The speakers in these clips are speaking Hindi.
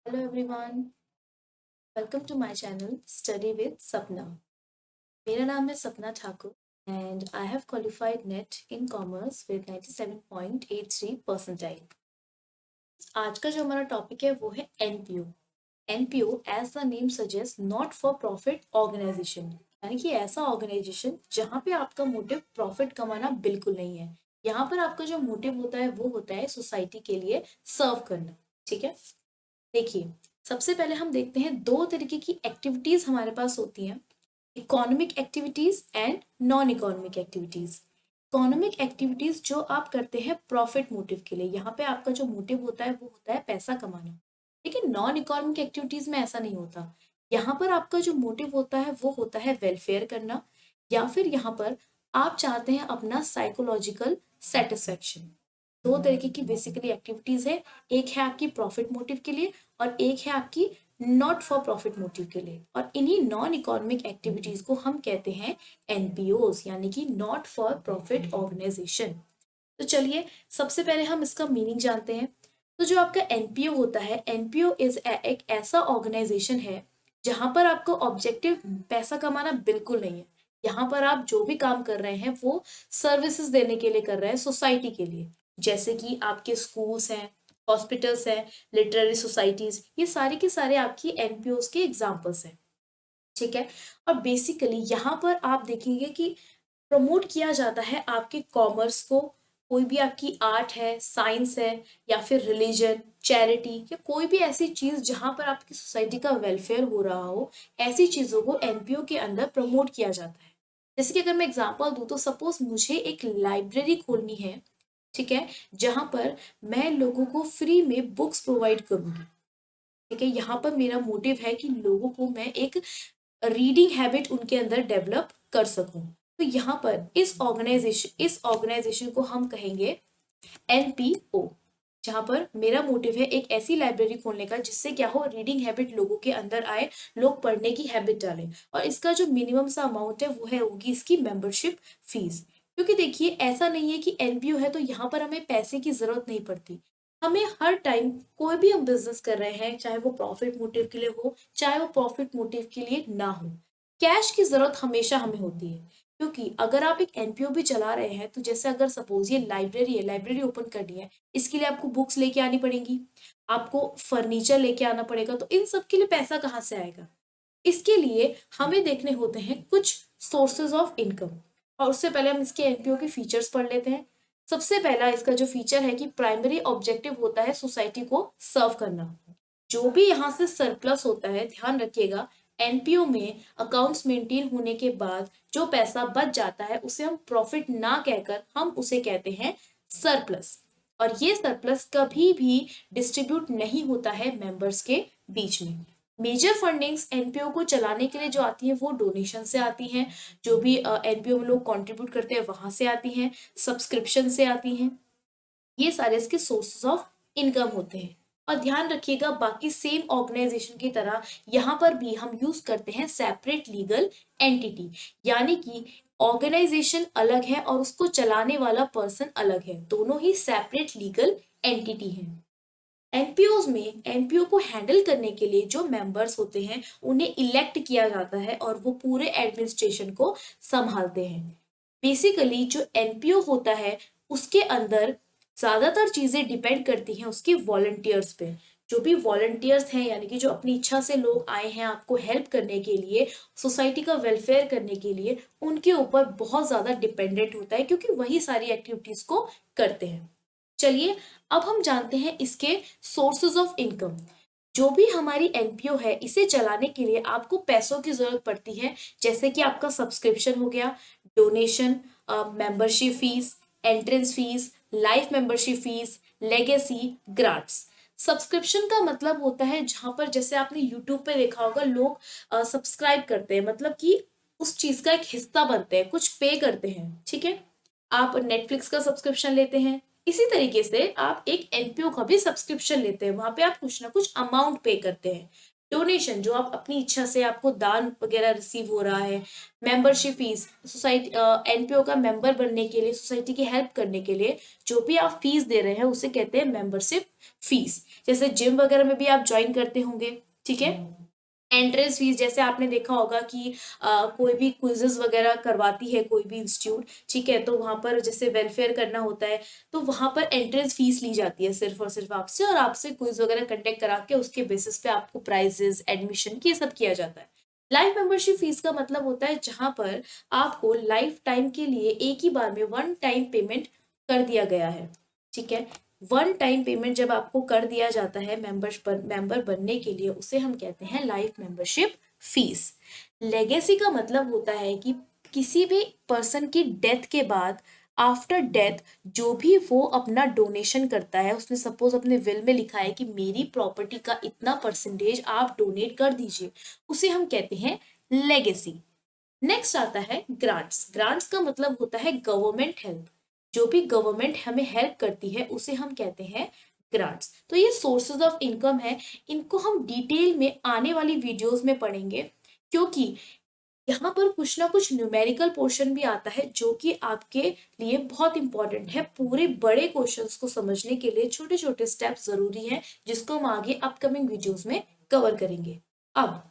Hello everyone, welcome to my channel Study with Sapna. मेरा नाम है सपना Thakur and I have qualified NET in Commerce with 97.83 percentile. आज का जो हमारा टॉपिक है वो है NPO. NPO as the name suggests not for profit organization, यानी कि ऐसा ऑर्गेनाइजेशन जहाँ पे आपका मोटिव प्रॉफिट कमाना बिल्कुल नहीं है. यहाँ पर आपका जो मोटिव होता है वो होता है सोसाइटी के लिए सर्व करना. ठीक है, देखिए सबसे पहले हम देखते हैं दो तरीके की एक्टिविटीज हमारे पास होती हैं, economic activities and non economic activities. Economic activities जो आप करते हैं प्रॉफिट मोटिव के लिए, यहाँ पे आपका जो मोटिव होता है वो होता है पैसा कमाना. लेकिन नॉन इकोनॉमिक एक्टिविटीज में ऐसा नहीं होता. यहाँ पर आपका जो मोटिव होता है वो होता है वेलफेयर करना, या फिर यहाँ पर आप चाहते हैं अपना साइकोलॉजिकल सेटिस्फेक्शन. दो तरीके की बेसिकली एक्टिविटीज है, एक है आपकी प्रॉफिट मोटिव के लिए और एक है आपकी नॉट फॉर प्रॉफिट मोटिव के लिए. और इन्हीं नॉन इकोनॉमिक एक्टिविटीज को हम कहते हैं एनपीओज, यानी कि नॉट फॉर प्रॉफिट ऑर्गेनाइजेशन. तो चलिए सबसे पहले हम इसका मीनिंग जानते हैं. तो जो आपका एनपीओ होता है, एनपीओ इज एक ऐसा ऑर्गेनाइजेशन है जहां पर आपका ऑब्जेक्टिव पैसा कमाना बिल्कुल नहीं है. यहाँ पर आप जो भी काम कर रहे हैं वो सर्विसेज देने के लिए कर रहे हैं सोसाइटी के लिए, जैसे कि आपके स्कूल्स हैं, हॉस्पिटल्स हैं, लिटरेरी सोसाइटीज, ये सारे के सारे आपकी एनपीओज के एग्जाम्पल्स हैं. ठीक है, और बेसिकली यहाँ पर आप देखेंगे कि प्रमोट किया जाता है आपके कॉमर्स को. कोई भी आपकी आर्ट है, साइंस है, या फिर रिलीजन, चैरिटी, या कोई भी ऐसी चीज जहां पर आपकी सोसाइटी का वेलफेयर हो रहा हो, ऐसी चीजों को एनपीओ के अंदर प्रमोट किया जाता है. जैसे कि अगर मैं एग्जांपल दूं तो सपोज मुझे एक लाइब्रेरी खोलनी है, ठीक है, जहां पर मैं लोगों को फ्री में बुक्स प्रोवाइड करूंगी. ठीक है, यहाँ पर मेरा मोटिव है कि लोगों को मैं एक रीडिंग हैबिट उनके अंदर डेवलप कर सकूं. तो यहाँ पर इस ऑर्गेनाइजेशन को हम कहेंगे एनपीओ, जहां पर मेरा मोटिव है एक ऐसी लाइब्रेरी खोलने का जिससे क्या हो, रीडिंग हैबिट लोगों के अंदर आए, लोग पढ़ने की हैबिट डालें. और इसका जो मिनिमम सा अमाउंट है वो है होगी इसकी मेंबरशिप फीस. क्योंकि देखिए ऐसा नहीं है कि एनपीओ है तो यहाँ पर हमें पैसे की जरूरत नहीं पड़ती. हमें हर टाइम कोई भी हम बिजनेस कर रहे हैं, चाहे वो प्रॉफिट मोटिव के लिए हो, चाहे वो प्रॉफिट मोटिव के लिए ना हो, कैश की जरूरत हमेशा हमें होती है. क्योंकि अगर आप एक एनपीओ भी चला रहे हैं तो जैसे अगर सपोज ये लाइब्रेरी है, लाइब्रेरी ओपन करनी है, इसके लिए आपको बुक्स लेके आनी पड़ेंगी, आपको फर्नीचर लेके आना पड़ेगा, तो इन सब के लिए पैसा कहाँ से आएगा. इसके लिए हमें देखने होते हैं कुछ सोर्सेज ऑफ इनकम. और उससे पहले हम इसके एनपीओ के फीचर्स पढ़ लेते हैं. सबसे पहला इसका जो फीचर है कि प्राइमरी ऑब्जेक्टिव होता है सोसाइटी को सर्व करना. जो भी यहाँ से सरप्लस होता है, ध्यान रखिएगा, एनपीओ में अकाउंट्स मेंटेन होने के बाद जो पैसा बच जाता है उसे हम प्रॉफिट ना कहकर हम उसे कहते हैं सरप्लस. और ये सरप्लस कभी भी डिस्ट्रीब्यूट नहीं होता है मेंबर्स के बीच में. मेजर फंडिंग्स एनपीओ को चलाने के लिए जो आती है वो डोनेशन से आती हैं, जो भी एनपीओ में लोग कंट्रीब्यूट करते हैं वहां से आती हैं, सब्सक्रिप्शन से आती हैं. ये सारे इसके सोर्सेज ऑफ इनकम होते हैं. और ध्यान रखिएगा बाकी सेम ऑर्गेनाइजेशन की तरह यहाँ पर भी हम यूज करते हैं सेपरेट लीगल एंटिटी, यानी कि ऑर्गेनाइजेशन अलग है और उसको चलाने वाला पर्सन अलग है, दोनों ही सेपरेट लीगल एंटिटी हैं. एनपीओज में एनपीओ को हैंडल करने के लिए जो मेंबर्स होते हैं उन्हें इलेक्ट किया जाता है और वो पूरे एडमिनिस्ट्रेशन को संभालते हैं. बेसिकली जो एनपीओ होता है उसके अंदर ज्यादातर चीजें डिपेंड करती हैं उसके वॉलंटियर्स पे. जो भी वॉलंटियर्स हैं, यानी कि जो अपनी इच्छा से लोग आए हैं आपको हेल्प करने के लिए, सोसाइटी का वेलफेयर करने के लिए, उनके ऊपर बहुत ज्यादा डिपेंडेंट होता है क्योंकि वही सारी एक्टिविटीज को करते हैं. चलिए अब हम जानते हैं इसके सोर्सेज ऑफ इनकम. जो भी हमारी एनपीओ है इसे चलाने के लिए आपको पैसों की जरूरत पड़ती है, जैसे कि आपका सब्सक्रिप्शन हो गया, donation, membership fees, entrance fees, life membership fees, legacy, grants. Subscription का मतलब होता है जहां पर जैसे आपने यूट्यूब पे देखा होगा लोग सब्सक्राइब करते हैं, मतलब कि उस चीज का एक हिस्सा बनते हैं, कुछ पे करते हैं. ठीक है, आप नेटफ्लिक्स का सब्सक्रिप्शन लेते हैं, इसी तरीके से आप एक एनपीओ का भी सब्सक्रिप्शन लेते हैं, वहां पे आप कुछ ना कुछ अमाउंट पे करते हैं. डोनेशन जो आप अपनी इच्छा से, आपको दान वगैरह रिसीव हो रहा है। मेंबरशिप फीस, सोसाइटी एनपीओ का मेंबर बनने के लिए, सोसाइटी की हेल्प करने के लिए जो भी आप फीस दे रहे हैं उसे कहते हैं मेंबरशिप फीस। जैसे जिम वगैरह में भी आप ज्वाइन करते होंगे, ठीक है। एंट्रेंस फीस, जैसे आपने देखा होगा कि कोई भी क्विजेस वगैरह करवाती है कोई भी इंस्टीट्यूट, ठीक है, तो वहां पर जैसे वेलफेयर करना होता है तो वहां पर एंट्रेंस फीस ली जाती है सिर्फ और सिर्फ आपसे, और आपसे क्विज वगैरह कंडक्ट करा के उसके बेसिस पे आपको प्राइजेस, एडमिशन ये सब किया जाता है। लाइफ मेंबरशिप फीस का मतलब होता है जहां पर आपको लाइफ टाइम के लिए एक ही बार में वन टाइम पेमेंट कर दिया गया है, ठीक है। वन टाइम पेमेंट जब आपको कर दिया जाता है मेंबर बनने के लिए, उसे हम कहते हैं लाइफ मेंबरशिप फीस। लेगेसी का मतलब होता है कि किसी भी पर्सन की डेथ के बाद, आफ्टर डेथ, जो भी वो अपना डोनेशन करता है, उसने सपोज अपने विल में लिखा है कि मेरी प्रॉपर्टी का इतना परसेंटेज आप डोनेट कर दीजिए, उसे हम कहते हैं लेगेसी। नेक्स्ट आता है ग्रांट्स। ग्रांट्स का मतलब होता है गवर्नमेंट हेल्प। जो भी गवर्नमेंट हमें हेल्प करती है उसे हम कहते हैं ग्रांट्स। तो ये सोर्सेज ऑफ इनकम है, इनको हम डिटेल में आने वाली वीडियोस में पढ़ेंगे, क्योंकि यहाँ पर कुछ ना कुछ न्यूमेरिकल पोर्शन भी आता है जो कि आपके लिए बहुत इंपॉर्टेंट है। पूरे बड़े क्वेश्चंस को समझने के लिए छोटे छोटे स्टेप्स जरूरी है, जिसको हम आगे अपकमिंग वीडियोस में कवर करेंगे। अब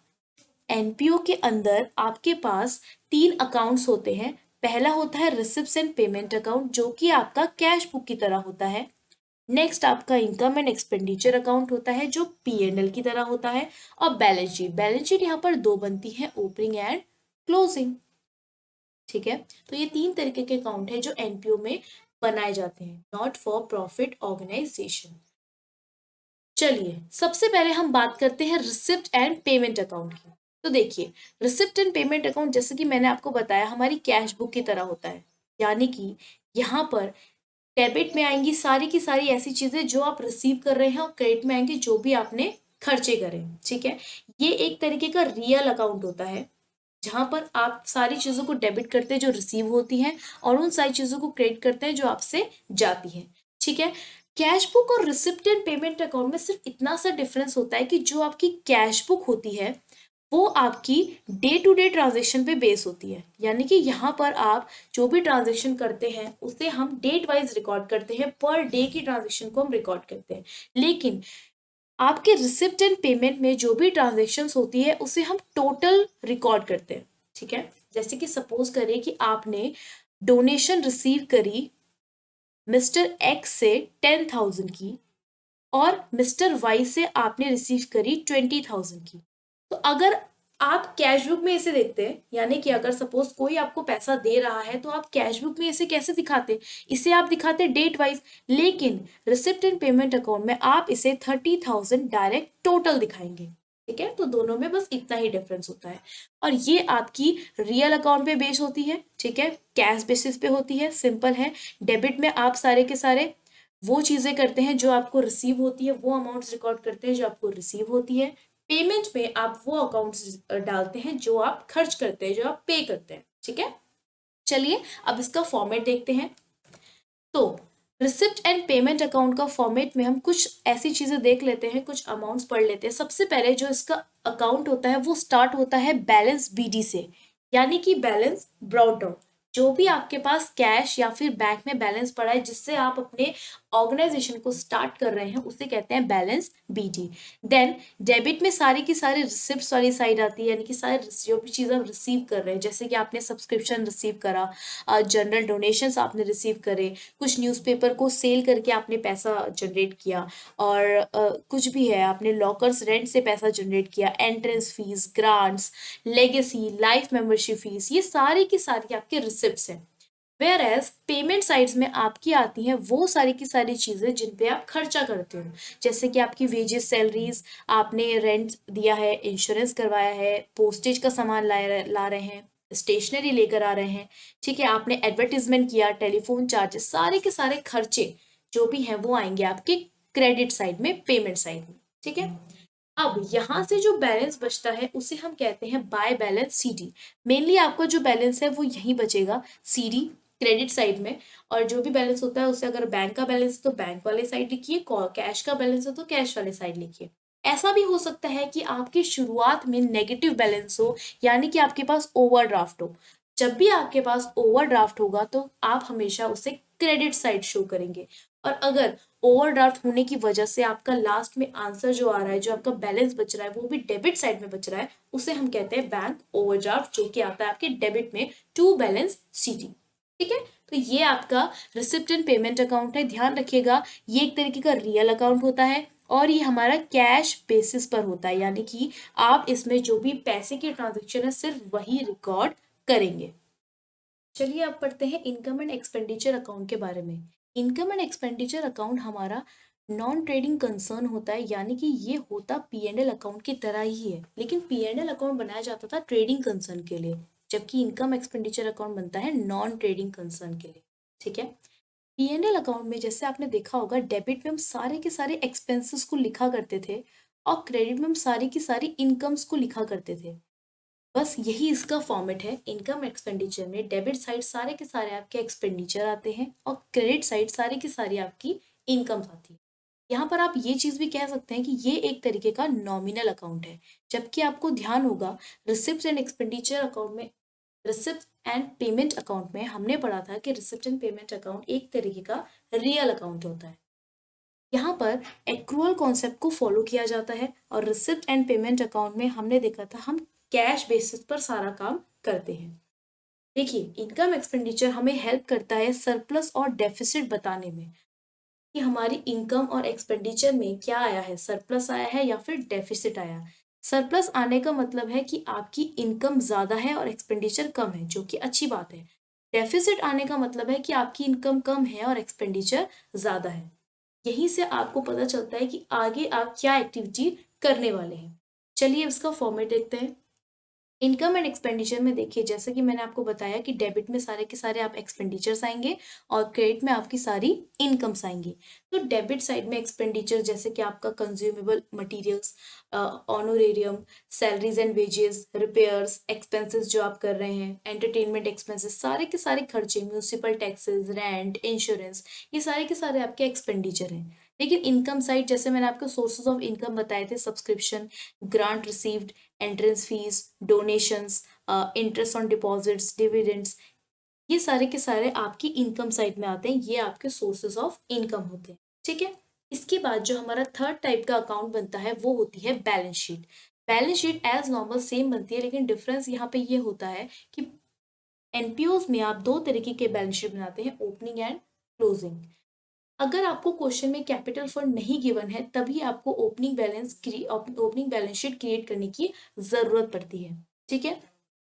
एनपीओ के अंदर आपके पास तीन अकाउंट्स होते हैं। पहला होता है रिसिप्ट्स एंड पेमेंट अकाउंट, जो कि आपका कैश बुक की तरह होता है। नेक्स्ट आपका इनकम एंड एक्सपेंडिचर अकाउंट होता है जो पीएनएल की तरह होता है। और बैलेंस शीट, बैलेंस शीट यहाँ पर दो बनती है, ओपनिंग एंड क्लोजिंग, ठीक है। तो ये तीन तरीके के अकाउंट है जो एनपीओ में बनाए जाते हैं, नॉट फॉर प्रॉफिट ऑर्गेनाइजेशन। चलिए सबसे पहले हम बात करते हैं रिसिप्ट एंड पेमेंट अकाउंट की। तो देखिए, रिसिप्ट एंड पेमेंट अकाउंट जैसे कि मैंने आपको बताया हमारी कैश बुक की तरह होता है, यानी कि यहाँ पर डेबिट में आएंगी सारी की सारी ऐसी चीजें जो आप रिसीव कर रहे हैं, और क्रेडिट में आएंगे जो भी आपने खर्चे करे, ठीक है। ये एक तरीके का रियल अकाउंट होता है जहां पर आप सारी चीजों को डेबिट करते हैं जो रिसीव होती हैं, और उन सारी चीजों को क्रेडिट करते हैं जो आपसे जाती हैं, ठीक है। कैश बुक और रिसिप्ट एंड पेमेंट अकाउंट में सिर्फ इतना सा डिफरेंस होता है कि जो आपकी कैश बुक होती है वो आपकी डे टू डे ट्रांजेक्शन पे बेस होती है, यानी कि यहाँ पर आप जो भी ट्रांजेक्शन करते हैं उसे हम डेट वाइज रिकॉर्ड करते हैं, पर डे की ट्रांजेक्शन को हम रिकॉर्ड करते हैं। लेकिन आपके रिसिप्ट एंड पेमेंट में जो भी ट्रांजेक्शन्स होती है उसे हम टोटल रिकॉर्ड करते हैं, ठीक है। जैसे कि सपोज करें कि आपने डोनेशन रिसीव करी मिस्टर एक्स से 10,000 की, और मिस्टर वाई से आपने रिसीव करी 20,000 की। तो अगर आप कैश बुक में इसे देखते हैं, यानी कि अगर सपोज कोई आपको पैसा दे रहा है तो आप कैश बुक में इसे कैसे दिखाते, इसे आप दिखाते डेट वाइज। लेकिन रिसिप्ट एंड पेमेंट अकाउंट में आप इसे 30,000 डायरेक्ट टोटल दिखाएंगे, ठीक है। तो दोनों में बस इतना ही डिफरेंस होता है, और ये आपकी रियल अकाउंट पे बेस होती है, ठीक है, कैश बेसिस पे होती है, सिंपल है। डेबिट में आप सारे के सारे वो चीजें करते हैं जो आपको रिसीव होती है, वो अमाउंट्स रिकॉर्ड करते हैं जो आपको रिसीव होती है। पेमेंट में आप वो अकाउंट्स डालते हैं जो आप खर्च करते हैं, जो आप पे करते हैं, ठीक है। चलिए अब इसका फॉर्मेट देखते हैं। तो रिसिप्ट एंड पेमेंट अकाउंट का फॉर्मेट में हम कुछ ऐसी चीजें देख लेते हैं, कुछ अमाउंट्स पढ़ लेते हैं। सबसे पहले जो इसका अकाउंट होता है वो स्टार्ट होता है बैलेंस बीडी से, यानी कि बैलेंस ब्रॉट डाउन। जो भी आपके पास कैश या फिर बैंक में बैलेंस पड़ा है जिससे आप अपने ऑर्गेनाइजेशन को स्टार्ट कर रहे हैं उसे कहते हैं बैलेंस बीडी। देन डेबिट में सारी की सारी रिसिप्ट वाली साइड आती है, यानी कि सारे जो भी चीज़ आप रिसीव कर रहे हैं, जैसे कि आपने सब्सक्रिप्शन रिसीव करा, जनरल डोनेशंस आपने रिसीव करे, कुछ न्यूज़पेपर को सेल करके आपने पैसा जनरेट किया, और कुछ भी है आपने लॉकर्स रेंट से पैसा जनरेट किया, entrance fees, grants, legacy, life membership fees, ये सारी की सारी आपके रिसिप्ट्स हैं। वेयर एज पेमेंट साइड्स में आपकी आती हैं वो सारी की सारी चीज़ें जिन पे आप खर्चा करते हो, जैसे कि आपकी वेजेस, सैलरीज, आपने रेंट दिया है, इंश्योरेंस करवाया है, पोस्टेज का सामान ला रहे हैं, स्टेशनरी लेकर आ रहे हैं, ठीक है, आपने एडवर्टीजमेंट किया, टेलीफोन चार्जेस, सारे के सारे खर्चे जो भी हैं वो आएंगे आपके क्रेडिट साइड में, पेमेंट साइड में, ठीक है। अब यहाँ से जो बैलेंस बचता है उसे हम कहते हैं बाय बैलेंस सीडी। मेनली आपका जो बैलेंस है वो यहीं बचेगा, सीडी, क्रेडिट साइड में। और जो भी बैलेंस होता है उसे, अगर बैंक का बैलेंस है तो बैंक वाले साइड लिखिए, कैश का बैलेंस है तो कैश वाले साइड लिखिए। ऐसा भी हो सकता है कि आपकी शुरुआत में नेगेटिव बैलेंस हो, यानी कि आपके पास ओवरड्राफ्ट हो। जब भी आपके पास ओवरड्राफ्ट होगा तो आप हमेशा उसे क्रेडिट साइड शो करेंगे। और अगर ओवरड्राफ्ट होने की वजह से आपका लास्ट में आंसर जो आ रहा है, जो आपका बैलेंस बच रहा है, वो भी डेबिट साइड में बच रहा है, उसे हम कहते हैं बैंक ओवरड्राफ्ट, जो कि आता है आपके डेबिट में टू बैलेंस शीटिंग। ठीक है, तो ये आपका रिसिप्ट एंड पेमेंट अकाउंट है। ध्यान रखिएगा, ये एक तरीके का रियल अकाउंट होता है और ये हमारा कैश बेसिस पर होता है, यानी कि आप इसमें जो भी पैसे की ट्रांजेक्शन है सिर्फ वही रिकॉर्ड करेंगे। चलिए अब पढ़ते हैं इनकम एंड एक्सपेंडिचर अकाउंट के बारे में। इनकम एंड एक्सपेंडिचर अकाउंट हमारा नॉन ट्रेडिंग कंसर्न होता है, यानी कि ये होता P&L अकाउंट की तरह ही है, लेकिन P&L अकाउंट बनाया जाता था ट्रेडिंग कंसर्न के लिए, जबकि इनकम एक्सपेंडिचर अकाउंट बनता है नॉन ट्रेडिंग कंसर्न के लिए। ठीक है, P&L अकाउंट में जैसे आपने देखा होगा, डेबिट में हम सारे के सारे एक्सपेंसेस को लिखा करते थे और क्रेडिट में हम सारी की सारी इनकम्स को लिखा करते थे। बस यही इसका फॉर्मेट है। इनकम एक्सपेंडिचर में डेबिट साइड सारे के सारे आपके एक्सपेंडिचर आते हैं और क्रेडिट साइड सारी की सारी आपकी इनकम्स आती है। यहाँ पर आप ये चीज भी कह सकते हैं कि ये एक तरीके का नॉमिनल अकाउंट है, जबकि आपको ध्यान होगा रिसिप्ट एंड एक्सपेंडिचर अकाउंट में, रिसिप्ट एंड पेमेंट अकाउंट में हमने पढ़ा था कि रिसिप्ट एंड पेमेंट अकाउंट एक तरीके का रियल अकाउंट होता है। यहाँ पर एक्रूअल कॉन्सेप्ट को फॉलो किया जाता है और रिसिप्ट एंड पेमेंट अकाउंट में हमने देखा था हम कैश बेसिस पर सारा काम करते हैं। देखिए, इनकम एक्सपेंडिचर हमें हेल्प करता है सरप्लस और डेफिसिट बताने में, कि हमारी इनकम और एक्सपेंडिचर में क्या आया है, सरप्लस आया है या फिर डेफिसिट आया। सरप्लस आने का मतलब है कि आपकी इनकम ज्यादा है और एक्सपेंडिचर कम है, जो कि अच्छी बात है। डेफिसिट आने का मतलब है कि आपकी इनकम कम है और एक्सपेंडिचर ज्यादा है। यहीं से आपको पता चलता है कि आगे आप क्या एक्टिविटी करने वाले हैं। चलिए इसका फॉर्मेट देखते हैं। इनकम एंड एक्सपेंडिचर में देखिए, जैसे कि मैंने आपको बताया कि डेबिट में सारे के सारे आप एक्सपेंडिचर्स आएंगे और क्रेडिट में आपकी सारी इनकम्स आएंगी। तो डेबिट साइड में एक्सपेंडिचर जैसे कि आपका consumable materials, honorarium, salaries and wages, repairs, expenses जो आप कर रहे हैं, एंटरटेनमेंट एक्सपेंसेस, सारे के सारे खर्चे, म्यूनिसिपल टैक्सेस, रेंट, इंश्योरेंस, ये सारे के सारे आपके एक्सपेंडिचर हैं। लेकिन इनकम साइड, जैसे मैंने आपको सोर्सेज ऑफ इनकम बताए थे, subscription, grant received, entrance fees, donations, interest on deposits, dividends, ये सारे के सारे आपकी इनकम साइड में आते हैं। ये आपके सोर्सेज ऑफ इनकम होते हैं। ठीक है, इसके बाद जो हमारा थर्ड टाइप का अकाउंट बनता है वो होती है balance sheet. Balance sheet as normal same बनती है, लेकिन डिफरेंस यहाँ पे ये होता है कि एनपीओज में आप दो तरीके के बैलेंस शीट बनाते हैं, ओपनिंग एंड क्लोजिंग। अगर आपको क्वेश्चन में कैपिटल फंड नहीं गिवन है, तभी आपको ओपनिंग बैलेंस शीट क्रिएट करने की जरूरत पड़ती है। ठीक है,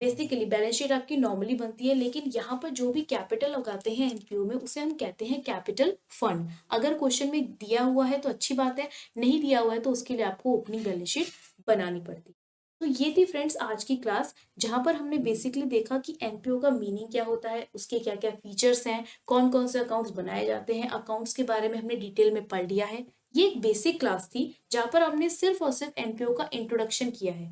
बेसिकली बैलेंस शीट आपकी नॉर्मली बनती है, लेकिन यहाँ पर जो भी कैपिटल लगाते हैं एनपीओ में, उसे हम कहते हैं कैपिटल फंड। अगर क्वेश्चन में दिया हुआ है तो अच्छी बात है, नहीं दिया हुआ है तो उसके लिए आपको ओपनिंग बैलेंस शीट बनानी पड़ती है। तो ये थी फ्रेंड्स आज की क्लास, जहां पर हमने बेसिकली देखा कि एनपीओ का मीनिंग क्या होता है, उसके क्या क्या फीचर्स हैं, कौन कौन से अकाउंट्स बनाए जाते हैं, अकाउंट्स के बारे में हमने डिटेल में पढ़ लिया है। ये एक बेसिक क्लास थी जहां पर हमने सिर्फ और सिर्फ एनपीओ का इंट्रोडक्शन किया है।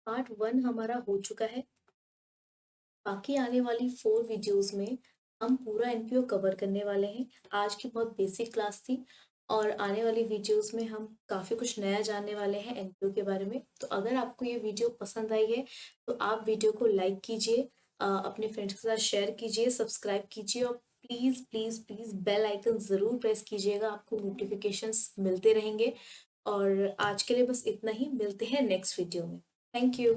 पार्ट 1 हमारा हो चुका है। बाकी आने वाली 4 वीडियोस में हम पूरा एनपीओ कवर करने वाले हैं। आज की बहुत बेसिक क्लास थी और आने वाली वीडियोस में हम काफ़ी कुछ नया जानने वाले हैं एनपीओ के बारे में। तो अगर आपको ये वीडियो पसंद आई है तो आप वीडियो को लाइक कीजिए, अपने फ्रेंड्स के साथ शेयर कीजिए, सब्सक्राइब कीजिए और please please please bell icon ज़रूर प्रेस कीजिएगा, आपको नोटिफिकेशंस मिलते रहेंगे। और आज के लिए बस इतना ही, मिलते हैं नेक्स्ट वीडियो में। Thank you.